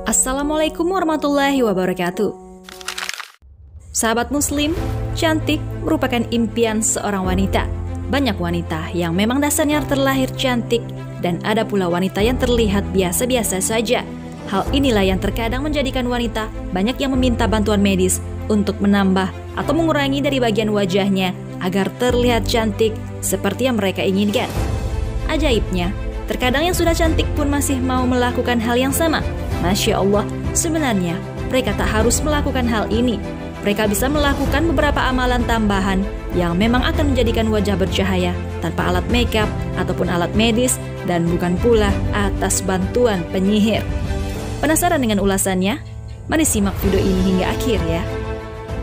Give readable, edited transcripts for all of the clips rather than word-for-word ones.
Assalamualaikum warahmatullahi wabarakatuh. Sahabat muslim, cantik merupakan impian seorang wanita. Banyak wanita yang memang dasarnya terlahir cantik, dan ada pula wanita yang terlihat biasa-biasa saja. Hal inilah yang terkadang menjadikan wanita banyak yang meminta bantuan medis untuk menambah atau mengurangi dari bagian wajahnya agar terlihat cantik seperti yang mereka inginkan. Ajaibnya, terkadang yang sudah cantik pun masih mau melakukan hal yang sama. Masya Allah, sebenarnya mereka tak harus melakukan hal ini. Mereka bisa melakukan beberapa amalan tambahan yang memang akan menjadikan wajah bercahaya tanpa alat makeup ataupun alat medis dan bukan pula atas bantuan penyihir. Penasaran dengan ulasannya? Mari simak video ini hingga akhir ya.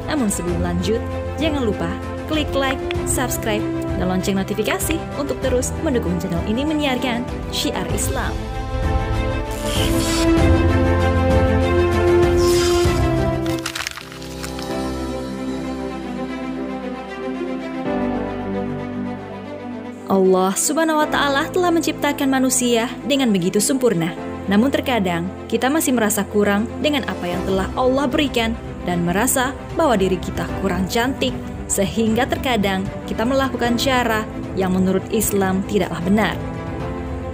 Namun sebelum lanjut, jangan lupa klik like, subscribe, dan lonceng notifikasi untuk terus mendukung channel ini menyiarkan syiar Islam. Allah Subhanahu wa Ta'ala telah menciptakan manusia dengan begitu sempurna. Namun terkadang kita masih merasa kurang dengan apa yang telah Allah berikan dan merasa bahwa diri kita kurang cantik, sehingga terkadang kita melakukan cara yang menurut Islam tidaklah benar.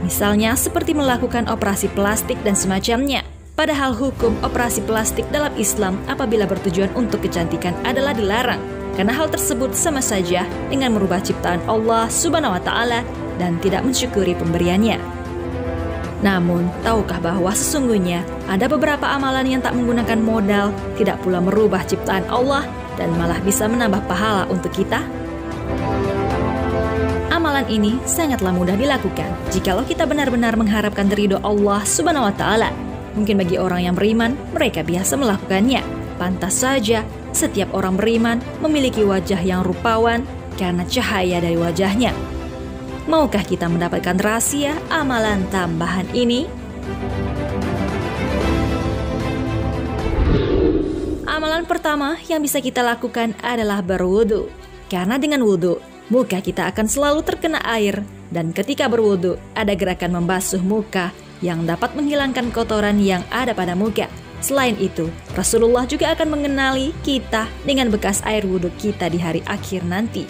Misalnya seperti melakukan operasi plastik dan semacamnya. Padahal hukum operasi plastik dalam Islam apabila bertujuan untuk kecantikan adalah dilarang. Karena hal tersebut sama saja dengan merubah ciptaan Allah Subhanahu wa Ta'ala dan tidak mensyukuri pemberiannya. Namun, tahukah bahwa sesungguhnya ada beberapa amalan yang tak menggunakan modal, tidak pula merubah ciptaan Allah, dan malah bisa menambah pahala untuk kita? Amalan ini sangatlah mudah dilakukan jikalau kita benar-benar mengharapkan ridho Allah Subhanahu wa Ta'ala. Mungkin bagi orang yang beriman, mereka biasa melakukannya. Pantas saja, setiap orang beriman memiliki wajah yang rupawan karena cahaya dari wajahnya. Maukah kita mendapatkan rahasia amalan tambahan ini? Amalan pertama yang bisa kita lakukan adalah berwudu. Karena dengan wudu, muka kita akan selalu terkena air, dan ketika berwudu, ada gerakan membasuh muka yang dapat menghilangkan kotoran yang ada pada muka. Selain itu, Rasulullah juga akan mengenali kita dengan bekas air wudhu kita di hari akhir nanti.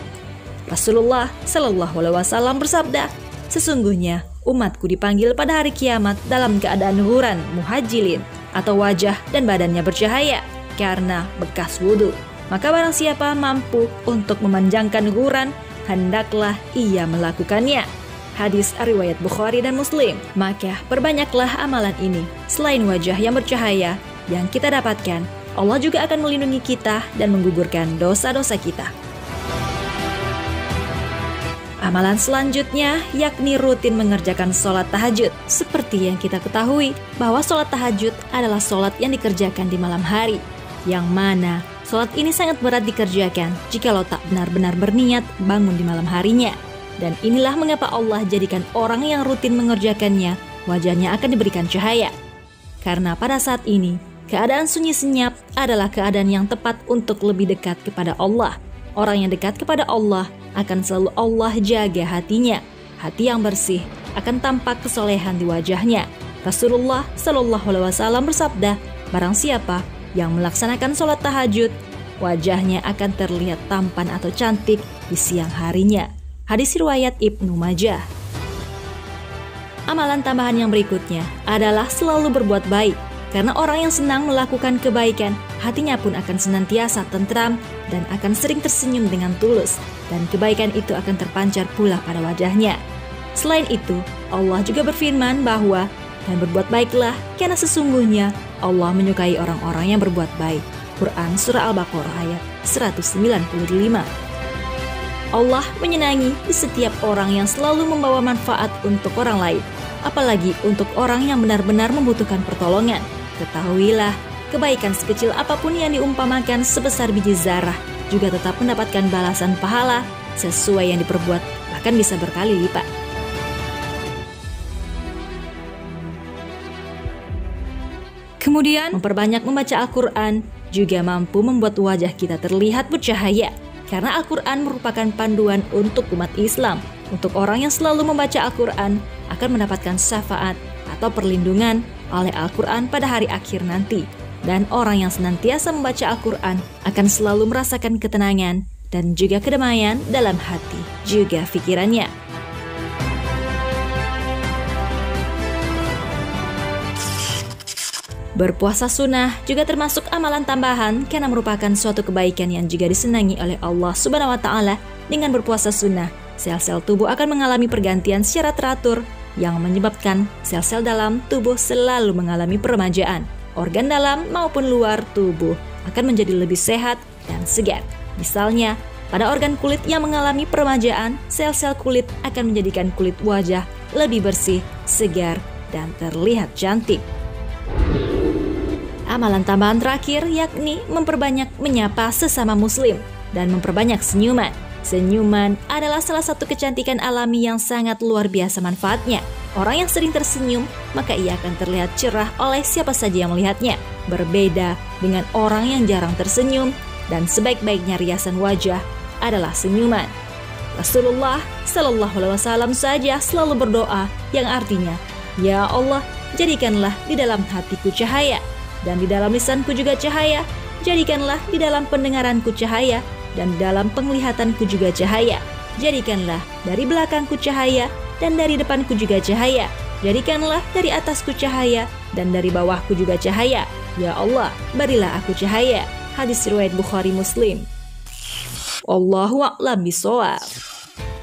Rasulullah Shallallahu Alaihi Wasallam bersabda, "Sesungguhnya umatku dipanggil pada hari kiamat dalam keadaan huran muhajilin atau wajah dan badannya bercahaya karena bekas wudhu. Maka barang siapa mampu untuk memanjangkan huran, hendaklah ia melakukannya." Hadis riwayat Bukhari dan Muslim. Maka perbanyaklah amalan ini. Selain wajah yang bercahaya yang kita dapatkan, Allah juga akan melindungi kita dan menggugurkan dosa-dosa kita. Amalan selanjutnya yakni rutin mengerjakan sholat tahajud. Seperti yang kita ketahui bahwa sholat tahajud adalah sholat yang dikerjakan di malam hari, yang mana sholat ini sangat berat dikerjakan jikalau tak benar-benar berniat bangun di malam harinya. Dan inilah mengapa Allah jadikan orang yang rutin mengerjakannya, wajahnya akan diberikan cahaya. Karena pada saat ini, keadaan sunyi senyap adalah keadaan yang tepat untuk lebih dekat kepada Allah. Orang yang dekat kepada Allah akan selalu Allah jaga hatinya. Hati yang bersih akan tampak kesolehan di wajahnya. Rasulullah Shallallahu Alaihi Wasallam bersabda, barang siapa yang melaksanakan sholat tahajud, wajahnya akan terlihat tampan atau cantik di siang harinya. Hadis riwayat Ibnu Majah. Amalan tambahan yang berikutnya adalah selalu berbuat baik. Karena orang yang senang melakukan kebaikan, hatinya pun akan senantiasa tentram dan akan sering tersenyum dengan tulus. Dan kebaikan itu akan terpancar pula pada wajahnya. Selain itu, Allah juga berfirman bahwa, dan berbuat baiklah karena sesungguhnya Allah menyukai orang-orang yang berbuat baik. Quran Surah Al-Baqarah ayat 195. Allah menyenangi di setiap orang yang selalu membawa manfaat untuk orang lain, apalagi untuk orang yang benar-benar membutuhkan pertolongan. Ketahuilah, kebaikan sekecil apapun yang diumpamakan sebesar biji zarah juga tetap mendapatkan balasan pahala sesuai yang diperbuat, bahkan bisa berkali lipat. Kemudian, memperbanyak membaca Al-Quran juga mampu membuat wajah kita terlihat bercahaya. Karena Al-Quran merupakan panduan untuk umat Islam. Untuk orang yang selalu membaca Al-Quran akan mendapatkan syafaat atau perlindungan oleh Al-Quran pada hari akhir nanti. Dan orang yang senantiasa membaca Al-Quran akan selalu merasakan ketenangan dan juga kedamaian dalam hati juga pikirannya. Berpuasa sunnah juga termasuk amalan tambahan karena merupakan suatu kebaikan yang juga disenangi oleh Allah Subhanahu wa Ta'ala. Dengan berpuasa sunnah, sel-sel tubuh akan mengalami pergantian secara teratur yang menyebabkan sel-sel dalam tubuh selalu mengalami peremajaan. Organ dalam maupun luar tubuh akan menjadi lebih sehat dan segar. Misalnya, pada organ kulit yang mengalami peremajaan, sel-sel kulit akan menjadikan kulit wajah lebih bersih, segar, dan terlihat cantik. Amalan tambahan terakhir yakni memperbanyak menyapa sesama muslim dan memperbanyak senyuman. Senyuman adalah salah satu kecantikan alami yang sangat luar biasa manfaatnya. Orang yang sering tersenyum, maka ia akan terlihat cerah oleh siapa saja yang melihatnya. Berbeda dengan orang yang jarang tersenyum, dan sebaik-baiknya riasan wajah adalah senyuman. Rasulullah Shallallahu Alaihi Wasallam saja selalu berdoa yang artinya, "Ya Allah, jadikanlah di dalam hatiku cahaya, dan di dalam lisanku juga cahaya. Jadikanlah di dalam pendengaranku cahaya, dan di dalam penglihatanku juga cahaya. Jadikanlah dari belakangku cahaya, dan dari depanku juga cahaya. Jadikanlah dari atasku cahaya, dan dari bawahku juga cahaya. Ya Allah, berilah aku cahaya." Hadis riwayat Bukhari Muslim. Wallahu a'lam bishawab.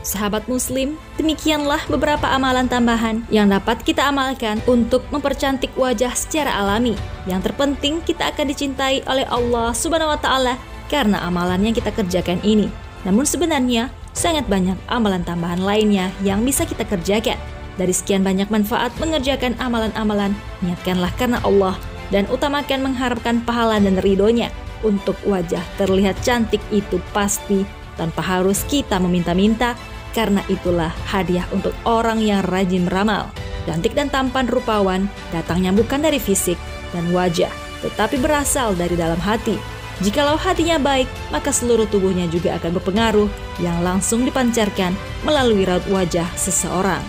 Sahabat muslim, demikianlah beberapa amalan tambahan yang dapat kita amalkan untuk mempercantik wajah secara alami. Yang terpenting, kita akan dicintai oleh Allah Subhanahu wa Ta'ala karena amalan yang kita kerjakan ini. Namun sebenarnya sangat banyak amalan tambahan lainnya yang bisa kita kerjakan. Dari sekian banyak manfaat mengerjakan amalan-amalan, niatkanlah karena Allah dan utamakan mengharapkan pahala dan ridhonya. Untuk wajah terlihat cantik itu pasti tanpa harus kita meminta-minta, karena itulah hadiah untuk orang yang rajin beramal. Cantik dan tampan rupawan datangnya bukan dari fisik dan wajah, tetapi berasal dari dalam hati. Jikalau hatinya baik, maka seluruh tubuhnya juga akan berpengaruh yang langsung dipancarkan melalui raut wajah seseorang.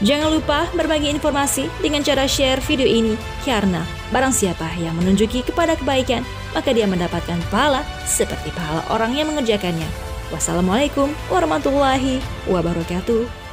Jangan lupa berbagi informasi dengan cara share video ini, karena barang siapa yang menunjuki kepada kebaikan, maka dia mendapatkan pahala seperti pahala orang yang mengerjakannya. Wassalamualaikum warahmatullahi wabarakatuh.